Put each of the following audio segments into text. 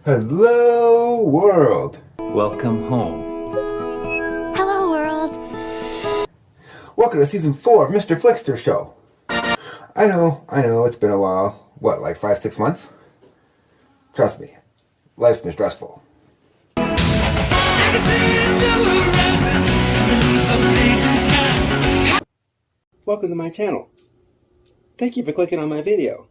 Hello, world. Welcome home. Hello, world. Welcome to season 4 of Mr. Flickster Show. I know, it's been a while. What, like 5-6 months? Trust me, life's been stressful. Welcome to my channel. Thank you for clicking on my video.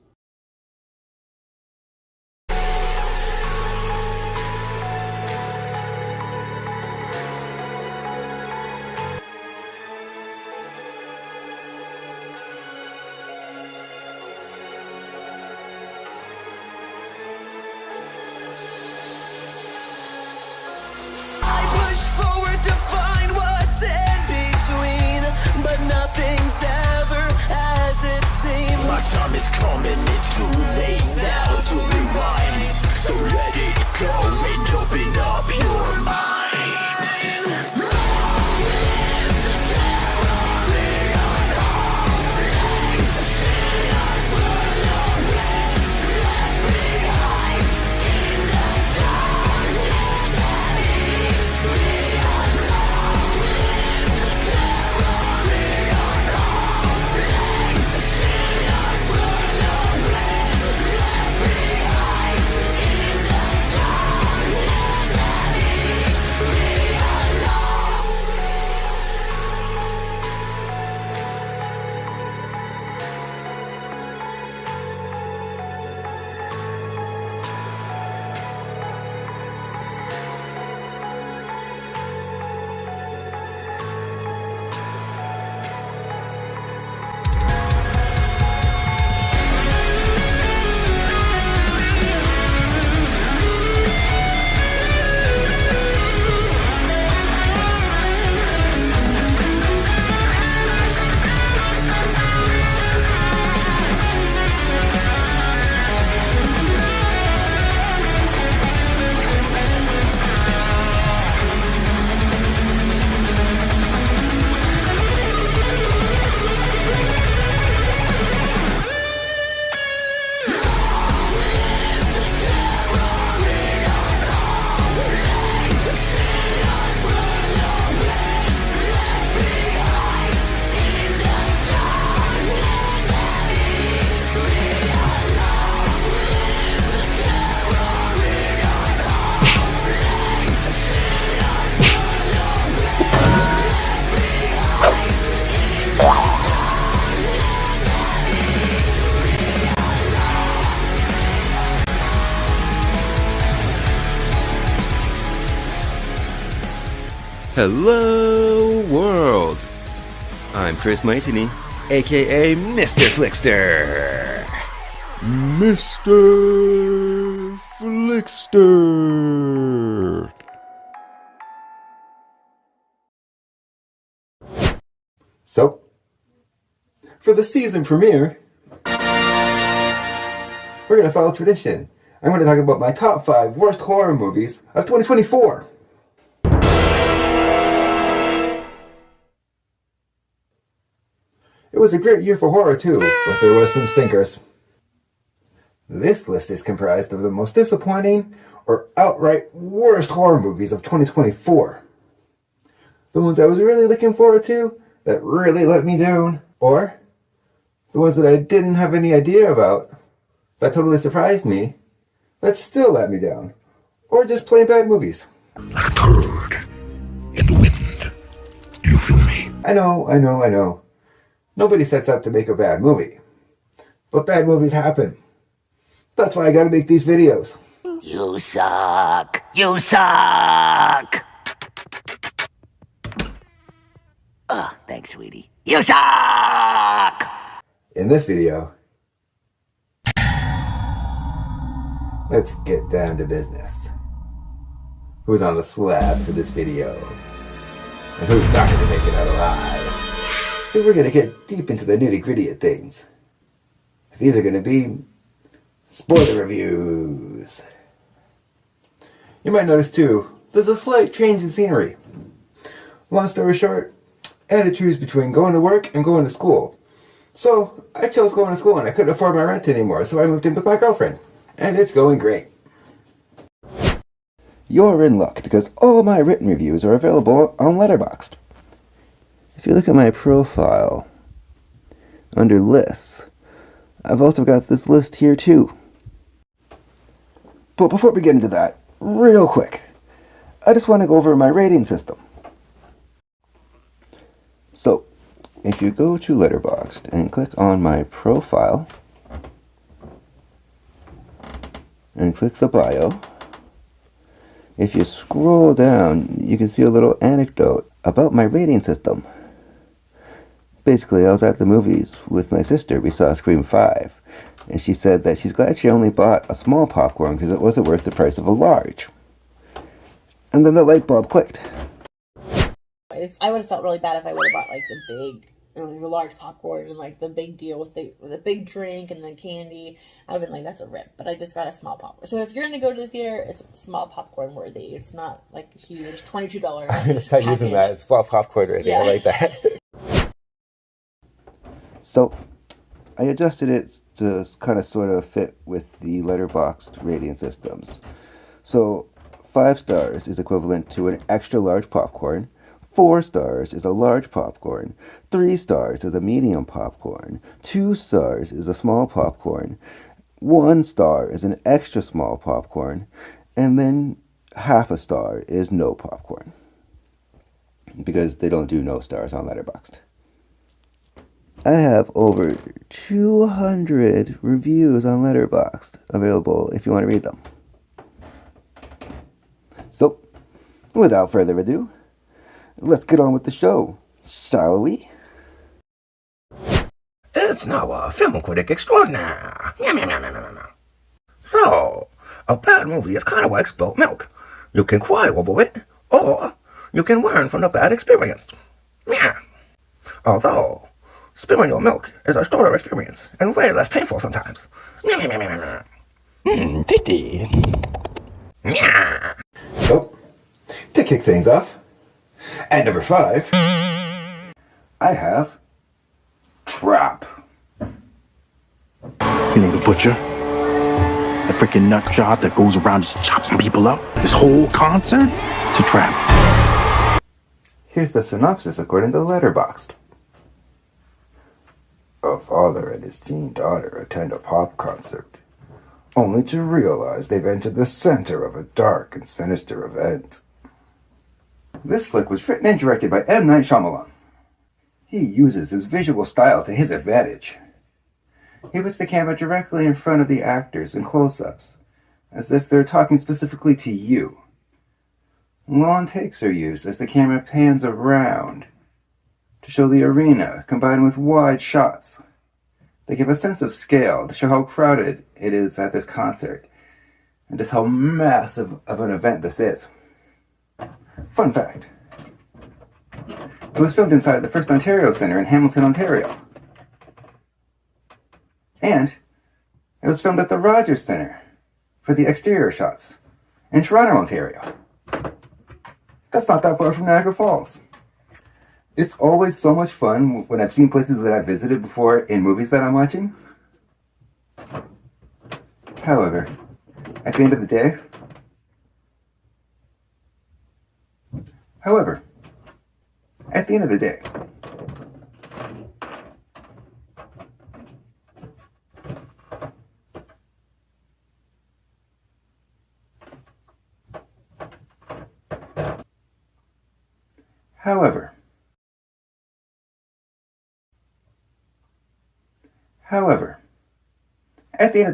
Nothing's ever as it seems. My time is coming, it's too late now to rewind. So let it go and open up your mind. Hello, world. I'm Chris Maitini, aka Mr. Flickster. Mr. Flickster. So, for the season premiere, we're going to follow tradition. I'm going to talk about my top 5 worst horror movies of 2024. It was a great year for horror too, but there were some stinkers. This list is comprised of the most disappointing or outright worst horror movies of 2024. The ones I was really looking forward to that really let me down, or the ones that I didn't have any idea about that totally surprised me that still let me down, or just plain bad movies. Like a bird in the wind. Do you feel me? I know. Nobody sets out to make a bad movie. But bad movies happen. That's why I gotta make these videos. You suck. You suck. Oh, thanks, sweetie. You suck! In this video, let's get down to business. Who's on the slab for this video? And who's not gonna make it out alive? If we're gonna get deep into the nitty-gritty of things, these are gonna be spoiler reviews. You might notice too, there's a slight change in scenery. Long story short, I had to choose between going to work and going to school. So I chose going to school and I couldn't afford my rent anymore, so I moved in with my girlfriend. And it's going great. You're in luck because all my written reviews are available on Letterboxd. If you look at my profile, under lists, I've also got this list here too. But before we get into that, real quick, I just want to go over my rating system. So, if you go to Letterboxd and click on my profile, and click the bio, if you scroll down, you can see a little anecdote about my rating system. Basically, I was at the movies with my sister. We saw Scream 5, and she said that she's glad she only bought a small popcorn because it wasn't worth the price of a large. And then the light bulb clicked. I would have felt really bad if I would have bought like the big, the large popcorn and like the big deal with the big drink and the candy. I would have been like, that's a rip. But I just got a small popcorn. So if you're gonna go to the theater, it's small popcorn worthy. It's not like huge $22. I'm gonna start using that. It's small popcorn worthy. Yeah. I like that. So, I adjusted it to kind of sort of fit with the Letterboxd rating systems. So, 5 stars is equivalent to an extra large popcorn. 4 stars is a large popcorn. 3 stars is a medium popcorn. 2 stars is a small popcorn. 1 star is an extra small popcorn. And then half a star is no popcorn. Because they don't do no stars on Letterboxd. I have over 200 reviews on Letterboxd available if you want to read them. So, without further ado, let's get on with the show, shall we? It's now a film critic extraordinaire. So, a bad movie is kind of like spilt milk. You can cry over it, or you can learn from the bad experience. Although, spilling your milk is a shorter experience and way less painful sometimes. Tasty. So, to kick things off, at number 5, I have Trap. You know the butcher? The freaking nut job that goes around just chopping people up? This whole concert? It's a trap. Here's the synopsis according to Letterboxd. A father and his teen daughter attend a pop concert, only to realize they've entered the center of a dark and sinister event. This flick was written and directed by M. Night Shyamalan. He uses his visual style to his advantage. He puts the camera directly in front of the actors in close-ups, as if they're talking specifically to you. Long takes are used as the camera pans around to show the arena, combined with wide shots. They give a sense of scale to show how crowded it is at this concert, and just how massive of an event this is. Fun fact. It was filmed inside the First Ontario Centre in Hamilton, Ontario. And it was filmed at the Rogers Centre for the exterior shots in Toronto, Ontario. That's not that far from Niagara Falls. It's always so much fun when I've seen places that I've visited before in movies that I'm watching. However, at the end of the day, However, at the end of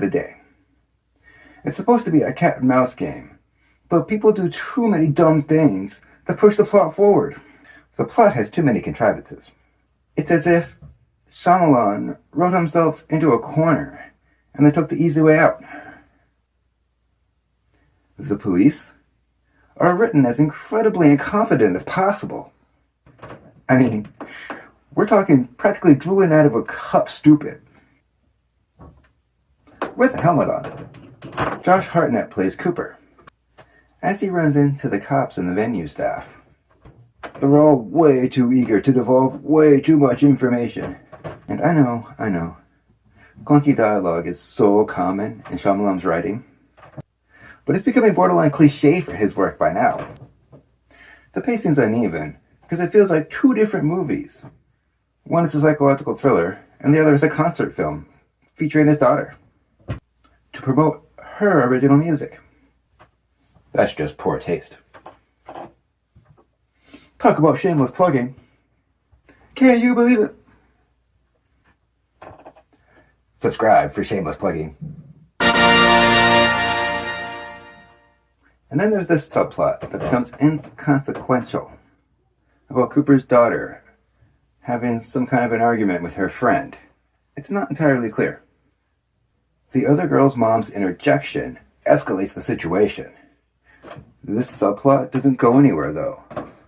the day, it's supposed to be a cat and mouse game, but people do too many dumb things that push the plot forward. The plot has too many contrivances. It's as if Shyamalan wrote himself into a corner and then took the easy way out. The police are written as incredibly incompetent as possible. I mean, we're talking practically drooling out of a cup stupid. With a helmet on, Josh Hartnett plays Cooper. As he runs into the cops and the venue staff, they're all way too eager to divulge way too much information. And I know, clunky dialogue is so common in Shyamalan's writing. but it's becoming borderline cliche for his work by now. The pacing's uneven because it feels like two different movies. One is a psychological thriller, and the other is a concert film featuring his daughter to promote her original music. That's just poor taste. Talk about shameless plugging. Can you believe it? Subscribe for shameless plugging. And then there's this subplot that becomes inconsequential about Cooper's daughter having some kind of an argument with her friend. It's not entirely clear. The other girl's mom's interjection escalates the situation. This subplot doesn't go anywhere though,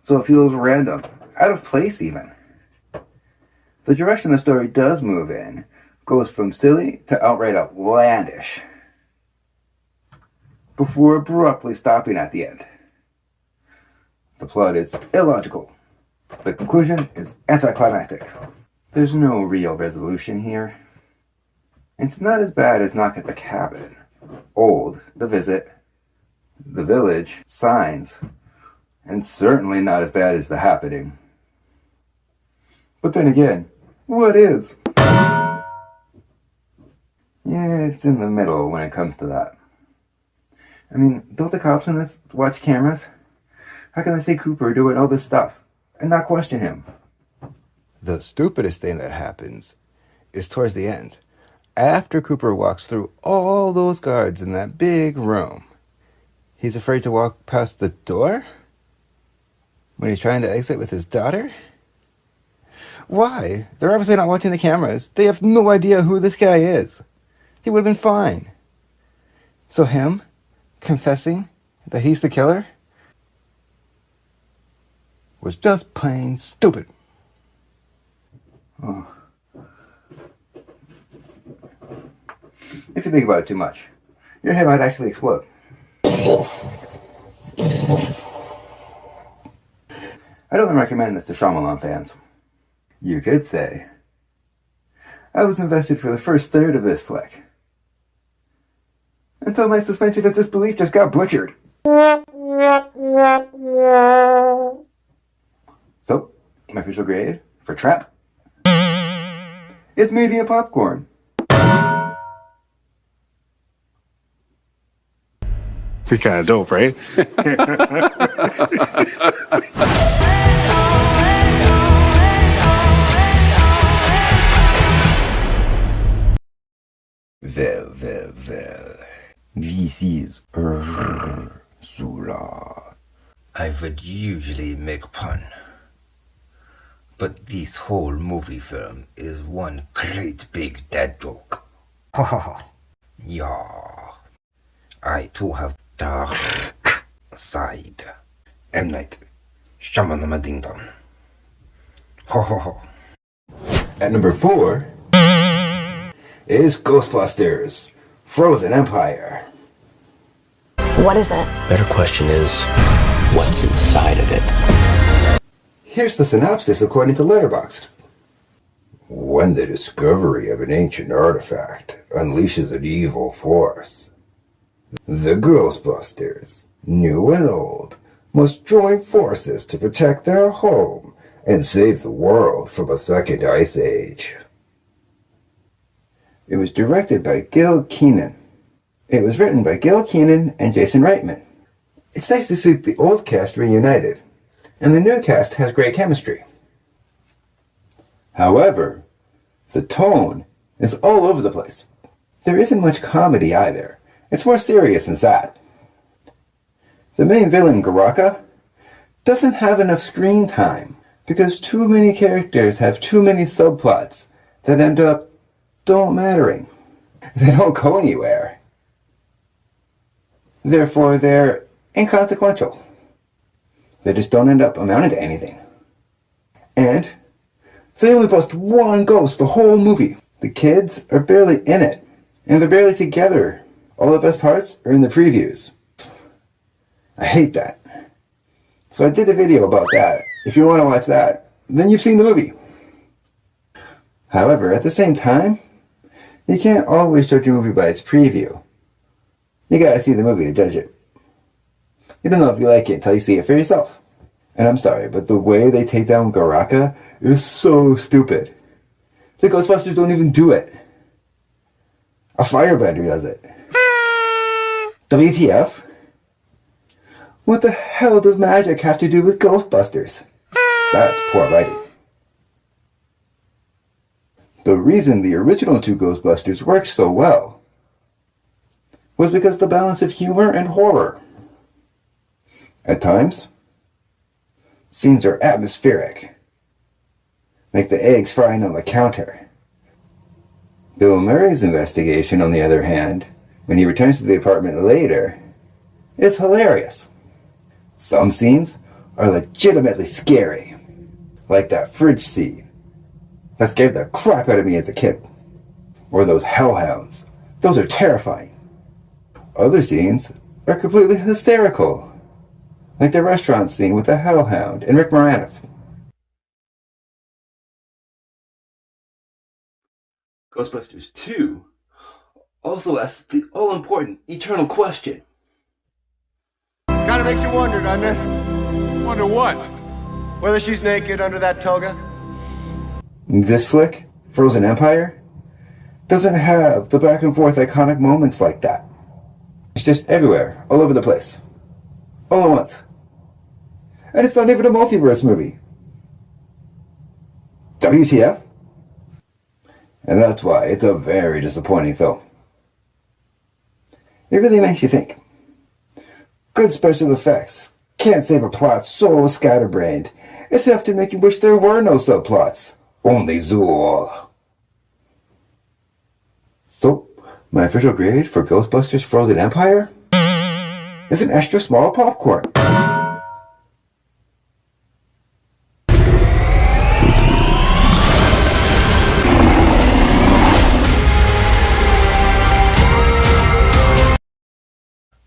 so it feels random, out of place even. The direction the story does move in goes from silly to outright outlandish, before abruptly stopping at the end. The plot is illogical. The conclusion is anticlimactic. There's no real resolution here. It's not as bad as Knock at the Cabin, Old, The Visit, The Village, Signs, and certainly not as bad as The Happening. But then again, what is? Yeah, it's in the middle when it comes to that. I mean, don't the cops in this watch cameras? How can they see Cooper doing all this stuff and not question him? The stupidest thing that happens is towards the end. After Cooper walks through all those guards in that big room, he's afraid to walk past the door when he's trying to exit with his daughter? Why? They're obviously not watching the cameras. They have no idea who this guy is. He would have been fine. So him confessing that he's the killer was just plain stupid. Oh. If you think about it too much, your head might actually explode. I don't recommend this to Shyamalan fans. You could say, I was invested for the first third of this flick, until my suspension of disbelief just got butchered. So, my official grade for Trap is medium popcorn. It's kind of dope, right? Well. This is Sula. I would usually make pun, but this whole movie film is one great big dad joke. Ha ha ha. Yeah. I too have dark side. M. Night Shyamalan Ding Dong. Ho ho ho. At number 4 is Ghostbusters, Frozen Empire. What is it? Better question is, what's inside of it? Here's the synopsis according to Letterboxd. When the discovery of an ancient artifact unleashes an evil force, the Ghostbusters, new and old, must join forces to protect their home and save the world from a second ice age. It was directed by Gil Keenan. It was written by Gil Keenan and Jason Reitman. It's nice to see the old cast reunited, and the new cast has great chemistry. However, the tone is all over the place. There isn't much comedy either. It's more serious than that. The main villain, Garaka, doesn't have enough screen time because too many characters have too many subplots that end up don't mattering. They don't go anywhere. Therefore, they're inconsequential. They just don't end up amounting to anything. And they only bust one ghost the whole movie. The kids are barely in it, and they're barely together. All the best parts are in the previews. I hate that. So I did a video about that. If you want to watch that, then you've seen the movie. However, at the same time, you can't always judge a movie by its preview. You gotta see the movie to judge it. You don't know if you like it until you see it for yourself. And I'm sorry, but the way they take down Garaka is so stupid. The Ghostbusters don't even do it. A firebender does it. WTF? What the hell does magic have to do with Ghostbusters? That's poor writing. The reason the original two Ghostbusters worked so well was because the balance of humor and horror. At times, scenes are atmospheric, like the eggs frying on the counter. Bill Murray's investigation, on the other hand, when he returns to the apartment later, is hilarious. Some scenes are legitimately scary, like that fridge scene that scared the crap out of me as a kid. Or those hellhounds. Those are terrifying. Other scenes are completely hysterical, like the restaurant scene with the hellhound and Rick Moranis. Ghostbusters 2 also asks the all-important eternal question. Kinda makes you wonder, doesn't it? Wonder what? Whether she's naked under that toga. This flick, Frozen Empire, doesn't have the back and forth iconic moments like that. It's just everywhere, all over the place. All at once. And it's not even a multiverse movie. WTF? And that's why it's a very disappointing film. It really makes you think. Good special effects can't save a plot so scatterbrained. It's enough to make you wish there were no subplots. Only Zool. So, my official grade for Ghostbusters Frozen Empire is an extra small popcorn.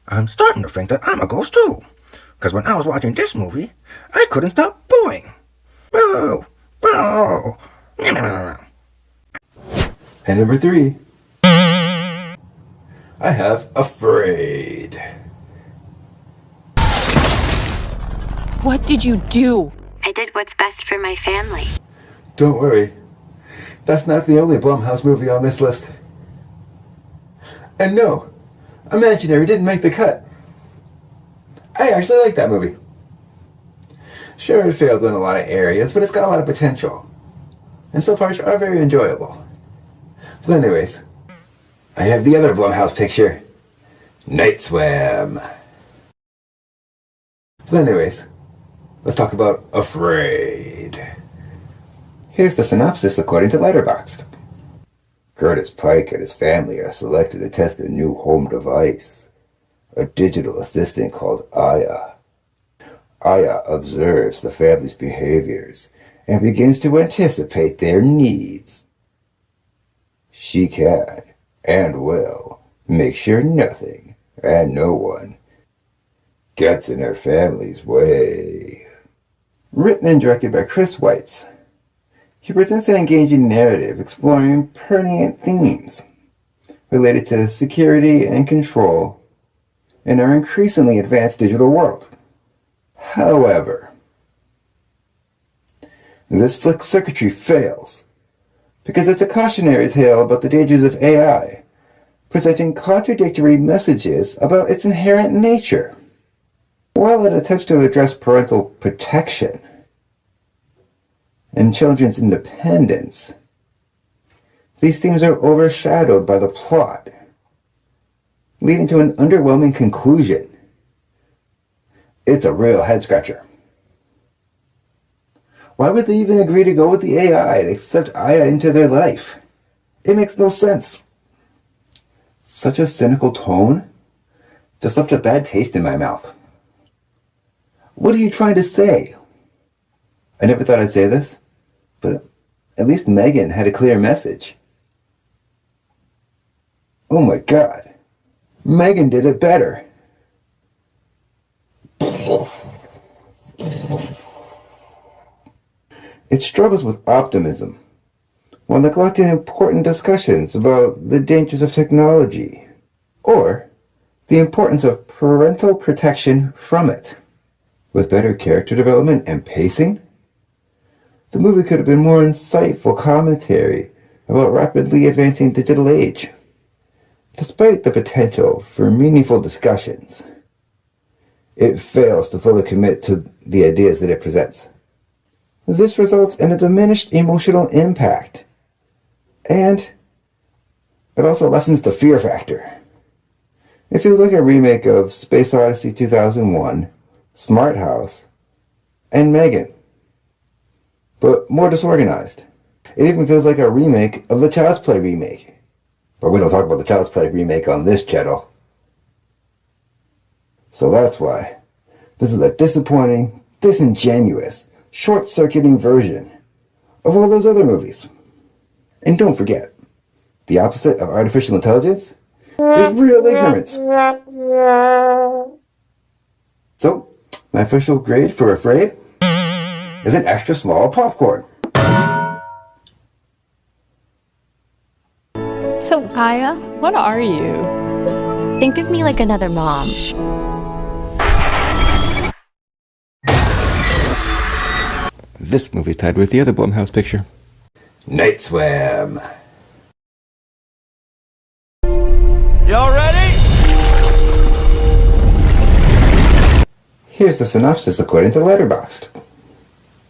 I'm starting to think that I'm a ghost too. Because when I was watching this movie, I couldn't stop booing. Boo! Boo! And number 3, I have Afraid. What did you do? I did what's best for my family. Don't worry, that's not the only Blumhouse movie on this list. And no, Imaginary didn't make the cut. I actually like that movie. Sure, it failed in a lot of areas, but it's got a lot of potential. And some parts are very enjoyable. But anyways, I have the other Blumhouse picture, Night Swim. But anyways, let's talk about Afraid. Here's the synopsis according to Letterboxd. Curtis Pike and his family are selected to test a new home device, a digital assistant called Aya. Aya observes the family's behaviors and begins to anticipate their needs. She can, and will, make sure nothing and no one gets in her family's way. Written and directed by Chris Weitz, he presents an engaging narrative exploring pertinent themes related to security and control in our increasingly advanced digital world. However, this flick circuitry fails because it's a cautionary tale about the dangers of AI, presenting contradictory messages about its inherent nature. While it attempts to address parental protection and children's independence, these themes are overshadowed by the plot, leading to an underwhelming conclusion. It's a real head-scratcher. Why would they even agree to go with the AI and accept Aya into their life? It makes no sense. Such a cynical tone just left a bad taste in my mouth. What are you trying to say? I never thought I'd say this, but at least Megan had a clear message. Oh my God. Megan did it better. It struggles with optimism while neglecting important discussions about the dangers of technology or the importance of parental protection from it. With better character development and pacing, the movie could have been more insightful commentary about rapidly advancing digital age. Despite the potential for meaningful discussions, it fails to fully commit to the ideas that it presents. This results in a diminished emotional impact, and it also lessens the fear factor. It feels like a remake of Space Odyssey 2001, Smart House, and Megan, but more disorganized. It even feels like a remake of the Child's Play remake. But we don't talk about the Child's Play remake on this channel. So that's why this is a disappointing, disingenuous, short-circuiting version of all those other movies. And don't forget, the opposite of artificial intelligence is real ignorance. So, my official grade for Afraid is an extra small popcorn. So, Aya, what are you? Think of me like another mom. This movie's tied with the other Blumhouse picture. Night Swim. Y'all ready? Here's the synopsis according to Letterboxd.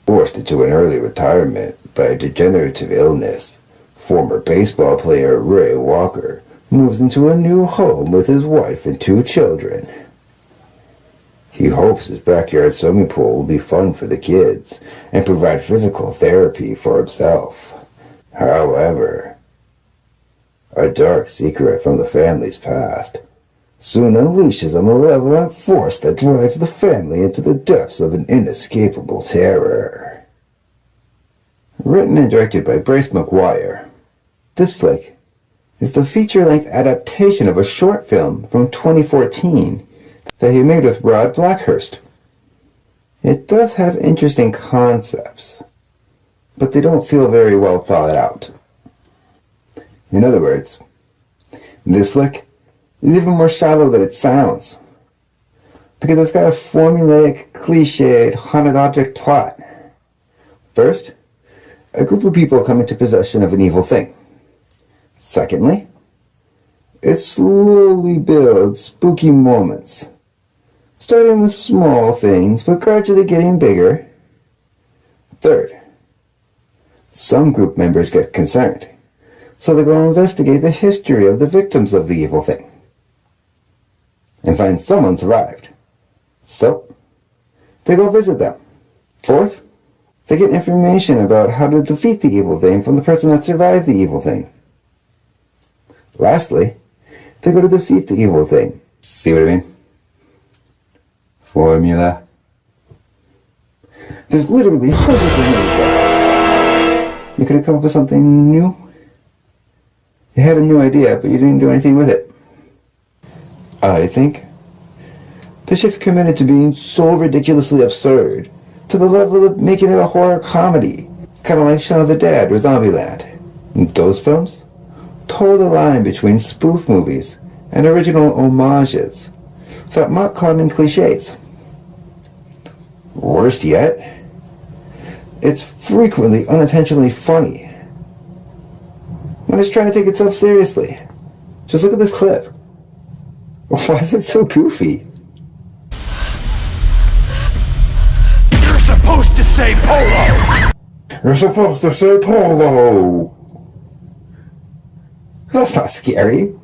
Forced into an early retirement by a degenerative illness, former baseball player Ray Walker moves into a new home with his wife and 2 children. He hopes his backyard swimming pool will be fun for the kids and provide physical therapy for himself. However, a dark secret from the family's past soon unleashes a malevolent force that drags the family into the depths of an inescapable terror. Written and directed by Bryce McGuire, this flick is the feature-length adaptation of a short film from 2014 that he made with Rod Blackhurst. It does have interesting concepts, but they don't feel very well thought out. In other words, this flick is even more shallow than it sounds, because it's got a formulaic, cliched, haunted object plot. First, a group of people come into possession of an evil thing. Secondly, it slowly builds spooky moments, starting with small things, but gradually getting bigger. Third, some group members get concerned, so they go investigate the history of the victims of the evil thing, and find someone survived. So, they go visit them. Fourth, they get information about how to defeat the evil thing from the person that survived the evil thing. Lastly, they go to defeat the evil thing. See what I mean? Formula. There's literally hundreds of movies like this. You could have come up with something new. You had a new idea, but you didn't do anything with it. I think the shift committed to being so ridiculously absurd to the level of making it a horror comedy, kind of like Shaun of the Dead or Zombieland. Those films toe the line between spoof movies and original homages that mock common cliches. Worst yet, it's frequently unintentionally funny when it's trying to take itself seriously. Just look at this clip. Why is it so goofy? You're supposed to say polo! You're supposed to say polo! That's not scary.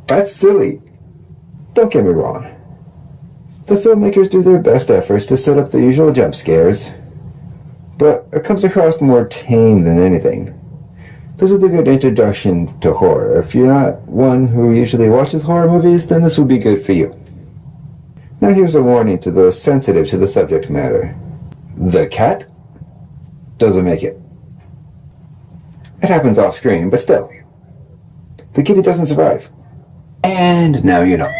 That's silly. Don't get me wrong. The filmmakers do their best efforts to set up the usual jump scares, but it comes across more tame than anything. This is a good introduction to horror. If you're not one who usually watches horror movies, then this would be good for you. Now here's a warning to those sensitive to the subject matter. The cat doesn't make it. It happens off screen, but still. The kitty doesn't survive. And now you know.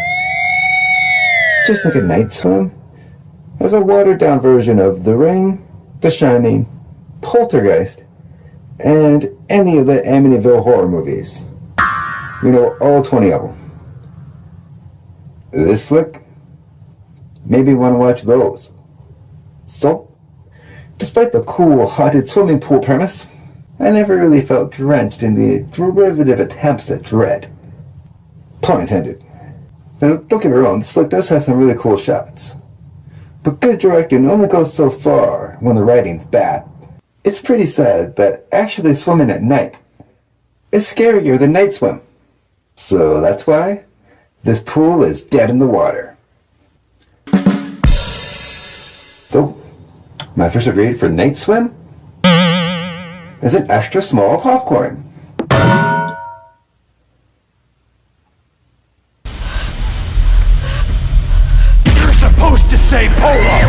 Just like a Night Swim as a watered-down version of The Ring, The Shining, Poltergeist, and any of the Amityville horror movies. You know, all 20 of them. This flick, maybe want to watch those. So, despite the cool haunted swimming pool premise, I never really felt drenched in the derivative attempts at dread. Pun intended. Now, don't get me wrong, this flick does have some really cool shots. But good directing only goes so far when the writing's bad. It's pretty sad that actually swimming at night is scarier than night swim. So that's why this pool is dead in the water. So, my first grade for night swim is an extra small popcorn. You're supposed to say polo!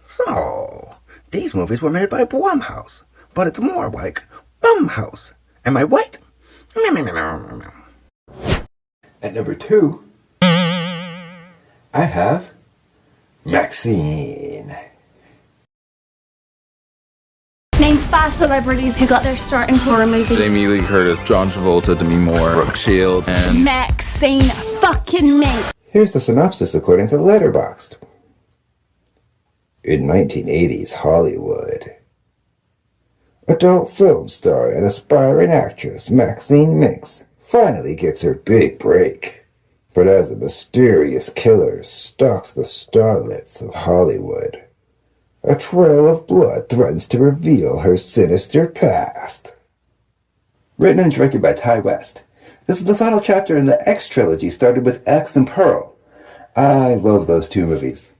So, these movies were made by Blumhouse, but it's more like Bumhouse. Am I right? At number 2, I have Maxine. Name 5 celebrities who got their start in horror movies. Jamie Lee Curtis, John Travolta, Demi Moore, Brooke Shields, and Maxine fucking Minx. Here's the synopsis according to Letterboxd. In 1980s Hollywood, adult film star and aspiring actress Maxine Minx finally gets her big break. But as a mysterious killer stalks the starlets of Hollywood, a trail of blood threatens to reveal her sinister past. Written and directed by Ty West, this is the final chapter in the X trilogy started with X and Pearl. I love those two movies,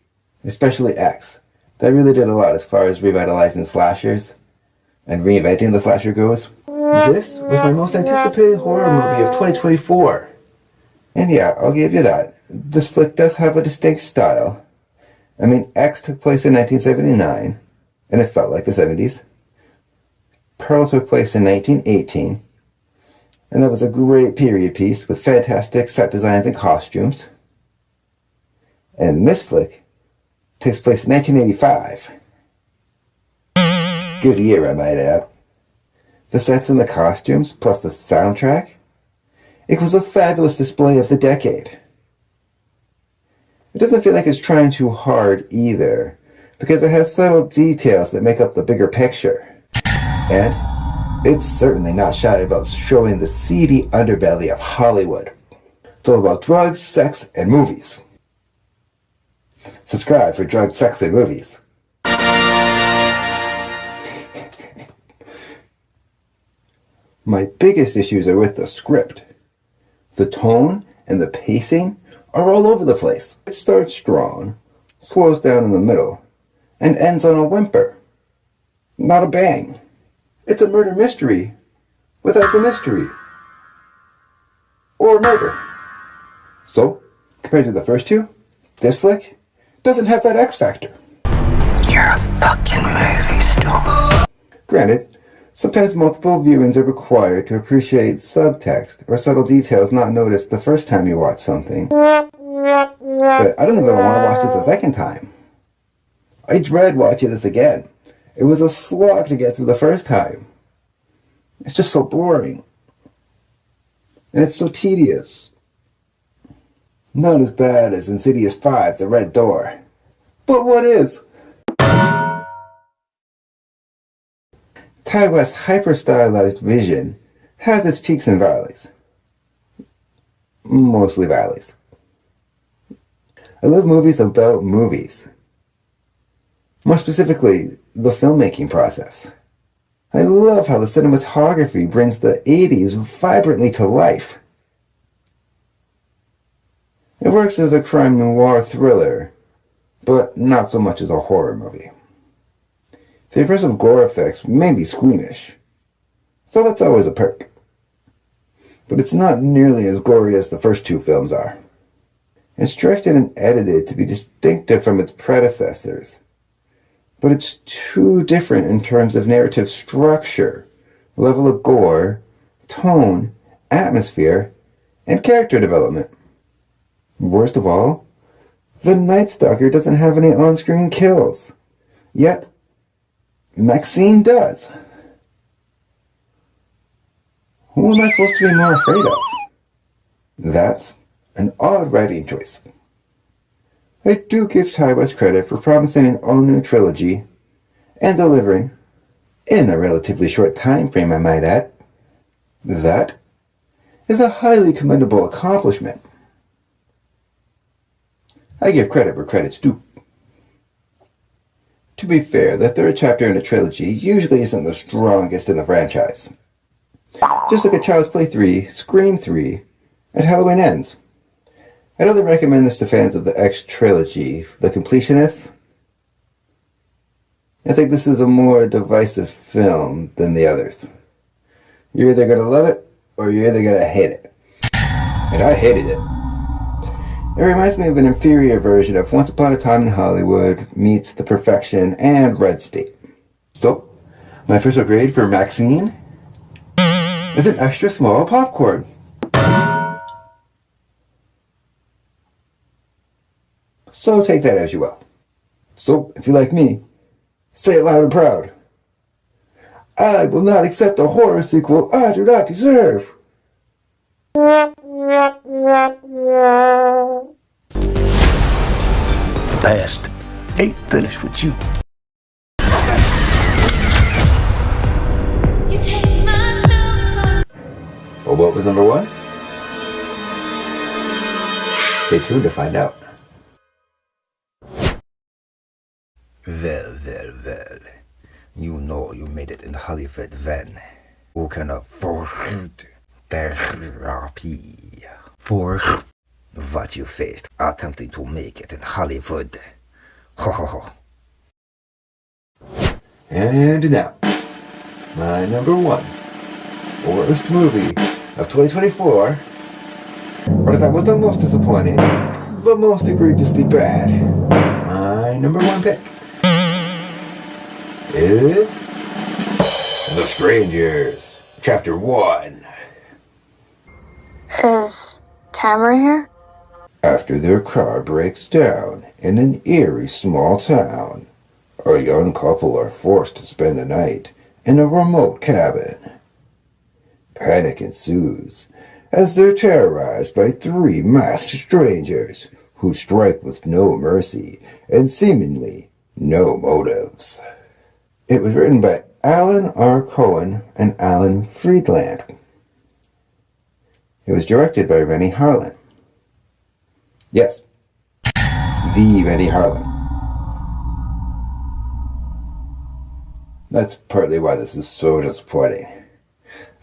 especially X. That really did a lot as far as revitalizing slashers and reinventing the slasher goes. This was my most anticipated horror movie of 2024. And yeah, I'll give you that. This flick does have a distinct style. I mean, X took place in 1979, and it felt like the 70s. Pearl took place in 1918, and that was a great period piece with fantastic set designs and costumes. And this flick takes place in 1985. Good year, I might add. The sets and the costumes, plus the soundtrack, it was a fabulous display of the decade. It doesn't feel like it's trying too hard either, because it has subtle details that make up the bigger picture. And it's certainly not shy about showing the seedy underbelly of Hollywood. It's all about drugs, sex, and movies. Subscribe for drugs, sex, and movies. My biggest issues are with the script. The tone and the pacing are all over the place. It starts strong, slows down in the middle, and ends on a whimper. Not a bang. It's a murder mystery without the mystery. Or murder. So, compared to the first two, this flick doesn't have that X factor. You're a fucking movie star. Granted, sometimes multiple viewings are required to appreciate subtext or subtle details not noticed the first time you watch something. But I don't even want to watch this a second time. I dread watching this again. It was a slog to get through the first time. It's just so boring. And it's so tedious. Not as bad as Insidious 5, The Red Door. But what is? Ty West's hyper-stylized vision has its peaks and valleys. Mostly valleys. I love movies about movies. More specifically, the filmmaking process. I love how the cinematography brings the 80s vibrantly to life. It works as a crime noir thriller, but not so much as a horror movie. The impressive gore effects may be squeamish, so that's always a perk. But it's not nearly as gory as the first two films are. It's directed and edited to be distinctive from its predecessors, but it's too different in terms of narrative structure, level of gore, tone, atmosphere, and character development. Worst of all, the Night Stalker doesn't have any on-screen kills, yet Maxine does. Who am I supposed to be more afraid of? That's an odd writing choice. I do give Ty West credit for promising an all-new trilogy and delivering, in a relatively short time frame I might add. That is a highly commendable accomplishment. I give credit where credit's due. To be fair, the third chapter in a trilogy usually isn't the strongest in the franchise. Just look at Child's Play 3, Scream 3, and Halloween Ends. I'd only recommend this to fans of the X trilogy, the completionists. I think this is a more divisive film than the others. You're either going to love it, or you're either going to hate it. And I hated it. It reminds me of an inferior version of Once Upon a Time in Hollywood meets The Perfection and Red State. So, my official grade for Maxine is an extra small popcorn. So take that as you will. So, if you like me, say it loud and proud. I will not accept a horror sequel I do not deserve. The past ain't finished with you. Well, what was number one? Stay tuned to find out. Well. You know you made it in Hollywood when you can afford therapy for what you faced attempting to make it in Hollywood. Ho ho ho. And now, my number one worst movie of 2024, or if that was the most disappointing, the most egregiously bad, my number one pick is The Strangers, Chapter 1. Is Tamara here? After their car breaks down in an eerie small town, a young couple are forced to spend the night in a remote cabin. Panic ensues as they're terrorized by 3 masked strangers who strike with no mercy and seemingly no motives. It was written by Alan R. Cohen and Alan Friedland. It was directed by Rennie Harlan. Yes, the Rennie Harlan. That's partly why this is so disappointing.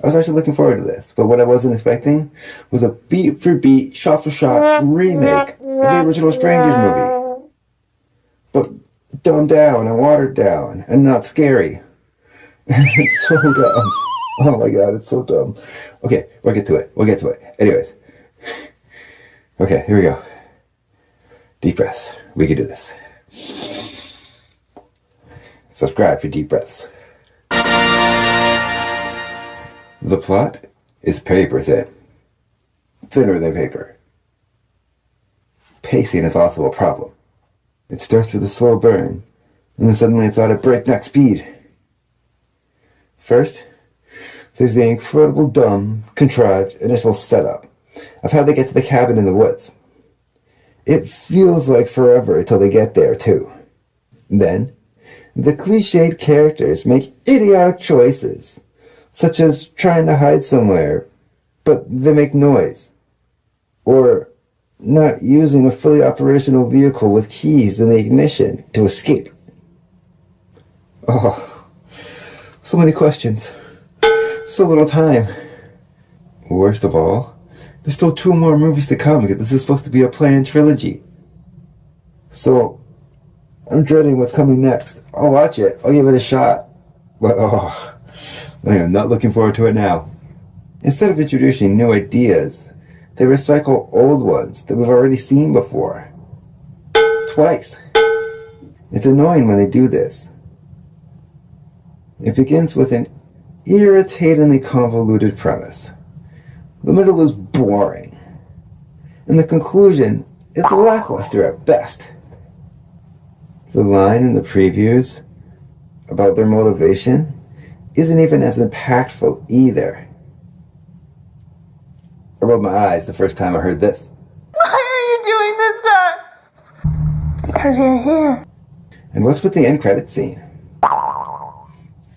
I was actually looking forward to this, but what I wasn't expecting was a beat-for-beat, shot-for-shot remake of the original Strangers movie. But dumbed down and watered down and not scary. It's so dumb. Oh my god, it's so dumb. Okay, we'll get to it. Anyways. Okay, here we go. Deep breaths. We can do this. Subscribe for deep breaths. The plot is paper thin. Thinner than paper. Pacing is also a problem. It starts with a slow burn, and then suddenly it's at a breakneck speed. First, there's the incredible dumb, contrived initial setup of how they get to the cabin in the woods. It feels like forever until they get there, too. Then, the cliched characters make idiotic choices, such as trying to hide somewhere, but they make noise. Or not using a fully operational vehicle with keys in the ignition to escape. Oh, so many questions. So little time. Worst of all, there's still 2 more movies to come because this is supposed to be a planned trilogy. So, I'm dreading what's coming next. I'll watch it. I'll give it a shot. But I am not looking forward to it now. Instead of introducing new ideas, they recycle old ones that we've already seen before. Twice. It's annoying when they do this. It begins with an irritatingly convoluted premise. The middle is boring. And the conclusion is lackluster at best. The line in the previews about their motivation isn't even as impactful either. I rolled my eyes the first time I heard this. Why are you doing this to us? Because you're here. And what's with the end credit scene?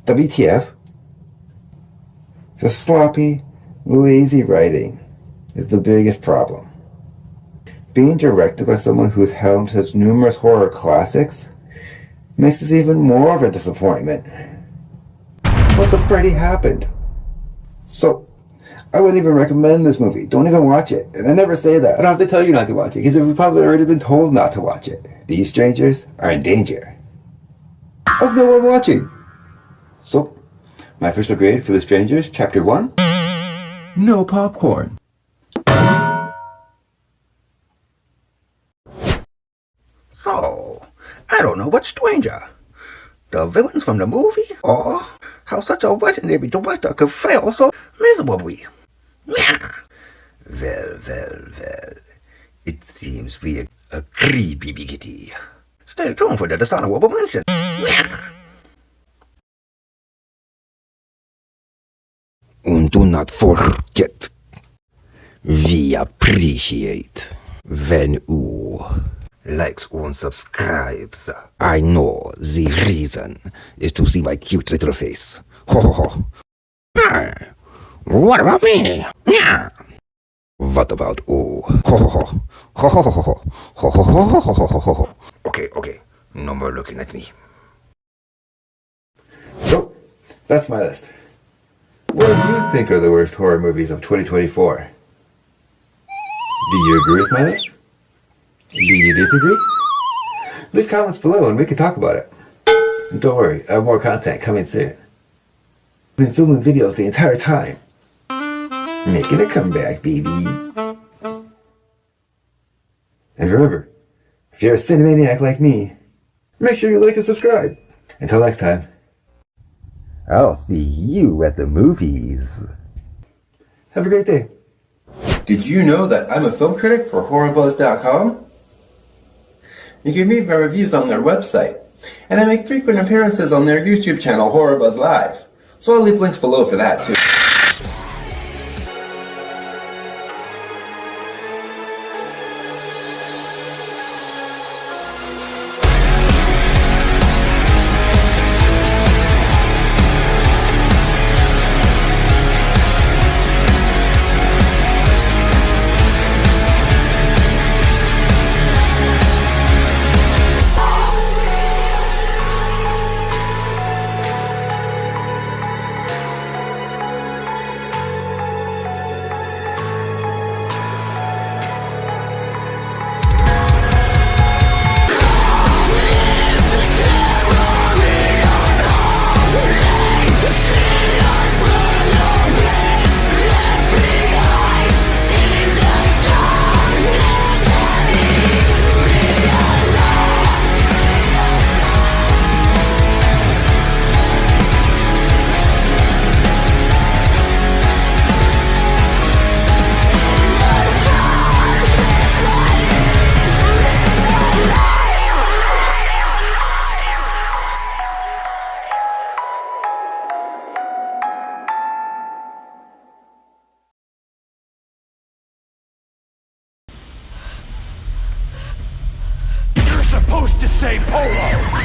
WTF? The sloppy, lazy writing is the biggest problem. Being directed by someone who's helmed such numerous horror classics makes this even more of a disappointment. What the Freddy happened? So, I wouldn't even recommend this movie. Don't even watch it. And I never say that. I don't have to tell you not to watch it, because you've probably already been told not to watch it. These strangers are in danger of no one watching. So, my official grade for The Strangers, Chapter 1, no popcorn. So, I don't know what's stranger, the villains from the movie, or how such a legendary director could fail so miserably. Yeah. Well. It seems we a creepy biggity. Stay tuned for the dishonorable mention. Yeah. And do not forget, we appreciate when you likes and subscribes. I know the reason is to see my cute little face. Ho ho ho. What about me? Yeah. What about oh? Ho ho ho. Ho ho ho ho ho. Ho ho ho ho ho ho ho. Okay. No more looking at me. So, that's my list. What do you think are the worst horror movies of 2024? Do you agree with my list? Do you disagree? Leave comments below and we can talk about it. And don't worry, I have more content coming soon. I've been filming videos the entire time. Making a comeback, baby. And remember, if you're a cinemaniac like me, make sure you like and subscribe. Until next time, I'll see you at the movies. Have a great day. Did you know that I'm a film critic for HorrorBuzz.com? You can read my reviews on their website, and I make frequent appearances on their YouTube channel, HorrorBuzz Live. So I'll leave links below for that too.